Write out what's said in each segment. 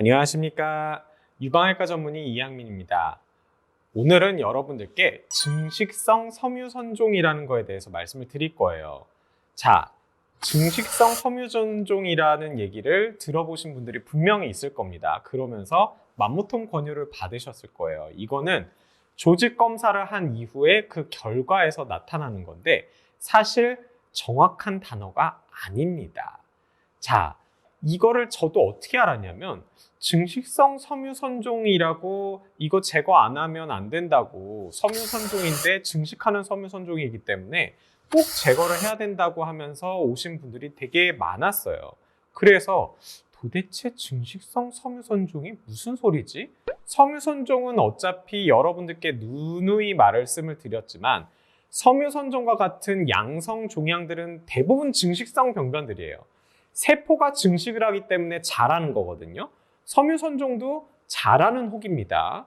안녕하십니까. 유방외과 전문의 이양민입니다. 오늘은 여러분들께 증식성 섬유선종이라는 거에 대해서 말씀을 드릴 거예요. 자, 증식성 섬유선종이라는 얘기를 들어보신 분들이 분명히 있을 겁니다. 그러면서 맘모통 권유를 받으셨을 거예요. 이거는 조직 검사를 한 이후에 그 결과에서 나타나는 건데 사실 정확한 단어가 아닙니다. 자, 이거를 저도 어떻게 알았냐면 증식성 섬유선종이라고 이거 제거 안 하면 안 된다고, 섬유선종인데 증식하는 섬유선종이기 때문에 꼭 제거를 해야 된다고 하면서 오신 분들이 되게 많았어요. 그래서 도대체 증식성 섬유선종이 무슨 소리지? 섬유선종은 어차피 여러분들께 누누이 말씀을 드렸지만 섬유선종과 같은 양성 종양들은 대부분 증식성 병변들이에요. 세포가 증식을 하기 때문에 자라는 거거든요. 섬유선종도 자라는 혹입니다.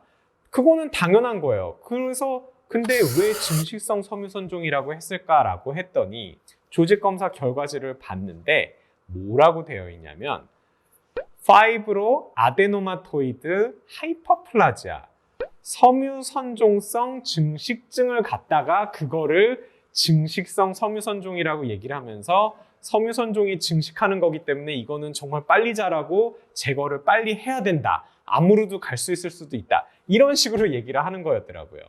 그거는 당연한 거예요. 그래서 근데 왜 증식성 섬유선종이라고 했을까라고 했더니 조직검사 결과지를 봤는데 뭐라고 되어 있냐면 파이브로 아데노마토이드 하이퍼플라지아 섬유선종성 증식증을 갖다가 그거를 증식성 섬유선종이라고 얘기를 하면서 섬유선종이 증식하는 거기 때문에 이거는 정말 빨리 자라고 제거를 빨리 해야 된다. 암으로도 갈 수 있을 수도 있다. 이런 식으로 얘기를 하는 거였더라고요.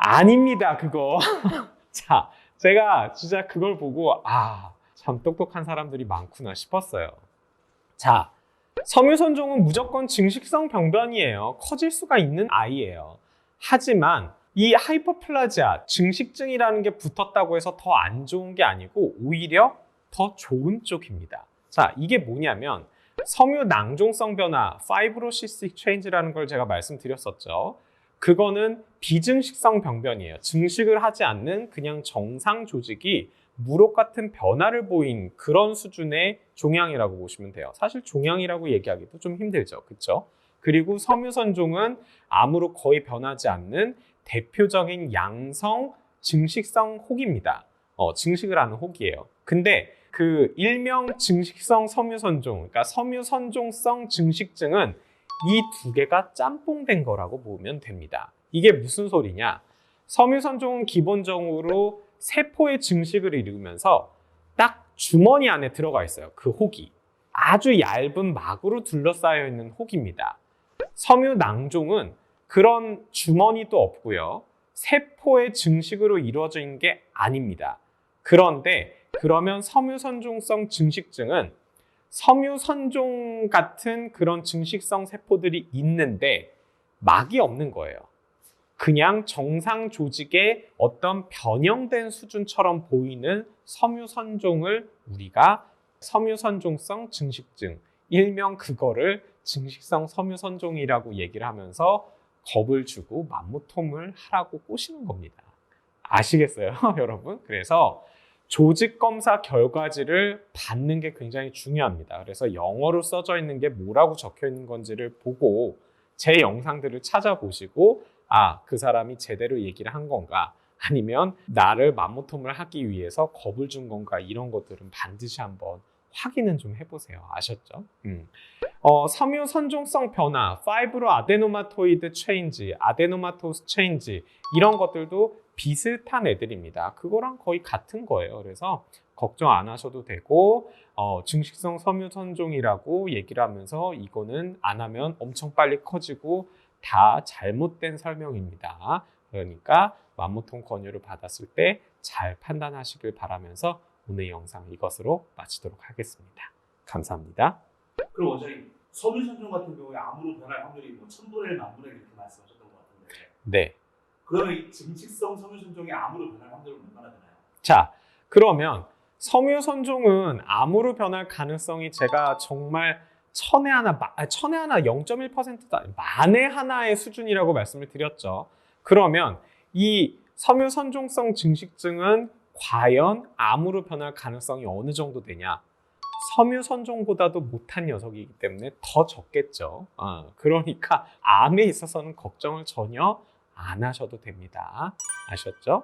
아닙니다, 그거. 자, 제가 진짜 그걸 보고 참 똑똑한 사람들이 많구나 싶었어요. 자, 섬유선종은 무조건 증식성 병변이에요. 커질 수가 있는 아이예요. 하지만 이 하이퍼플라지아, 증식증이라는 게 붙었다고 해서 더 안 좋은 게 아니고 오히려 더 좋은 쪽입니다. 자, 이게 뭐냐면 섬유 낭종성 변화, 파이브로시스틱 체인지라는 걸 제가 말씀드렸었죠. 그거는 비증식성 병변이에요. 증식을 하지 않는 그냥 정상 조직이 무록 같은 변화를 보인 그런 수준의 종양이라고 보시면 돼요. 사실 종양이라고 얘기하기도 좀 힘들죠. 그렇죠? 그리고 섬유선종은 암으로 거의 변하지 않는 대표적인 양성 증식성 혹입니다. 증식을 하는 혹이에요. 근데 그 일명 증식성 섬유선종, 그러니까 섬유선종성 증식증은 이 두 개가 짬뽕된 거라고 보면 됩니다. 이게 무슨 소리냐? 섬유선종은 기본적으로 세포의 증식을 이루면서 딱 주머니 안에 들어가 있어요. 그 혹이. 아주 얇은 막으로 둘러싸여 있는 혹입니다. 섬유낭종은 그런 주머니도 없고요. 세포의 증식으로 이루어진 게 아닙니다. 그런데 그러면 섬유선종성 증식증은 섬유선종 같은 그런 증식성 세포들이 있는데 막이 없는 거예요. 그냥 정상 조직의 어떤 변형된 수준처럼 보이는 섬유선종을 우리가 섬유선종성 증식증, 일명 그거를 증식성 섬유선종이라고 얘기를 하면서 겁을 주고 맘모톰을 하라고 꼬시는 겁니다. 아시겠어요, 여러분? 그래서 조직검사 결과지를 받는 게 굉장히 중요합니다. 그래서 영어로 써져 있는 게 뭐라고 적혀 있는 건지를 보고 제 영상들을 찾아보시고 그 사람이 제대로 얘기를 한 건가, 아니면 나를 맘모톰을 하기 위해서 겁을 준 건가, 이런 것들은 반드시 한번 확인은 좀 해보세요. 아셨죠? 섬유선종성 변화, 파이브로 아데노마토이드 체인지, 아데노마토스 체인지, 이런 것들도 비슷한 애들입니다. 그거랑 거의 같은 거예요. 그래서 걱정 안 하셔도 되고, 증식성 섬유선종이라고 얘기를 하면서 이거는 안 하면 엄청 빨리 커지고 다 잘못된 설명입니다. 그러니까 맘모통 권유를 받았을 때 잘 판단하시길 바라면서 오늘 영상 이것으로 마치도록 하겠습니다. 감사합니다. 그럼 원장님, 섬유선종 같은 경우에 암으로 변할 확률이 뭐 1000분의 1, 만분의 1 이렇게 말씀하셨던 것 같은데, 네. 그러면 이 증식성 섬유선종이 암으로 변할 확률은 얼마나 되나요? 자, 그러면 섬유선종은 암으로 변할 가능성이 제가 정말 천에 하나 0.1%도 아니고 만에 하나의 수준이라고 말씀을 드렸죠. 그러면 이 섬유선종성 증식증은 과연 암으로 변할 가능성이 어느 정도 되냐? 섬유선종보다도 못한 녀석이기 때문에 더 적겠죠. 그러니까 암에 있어서는 걱정을 전혀 안 하셔도 됩니다. 아셨죠?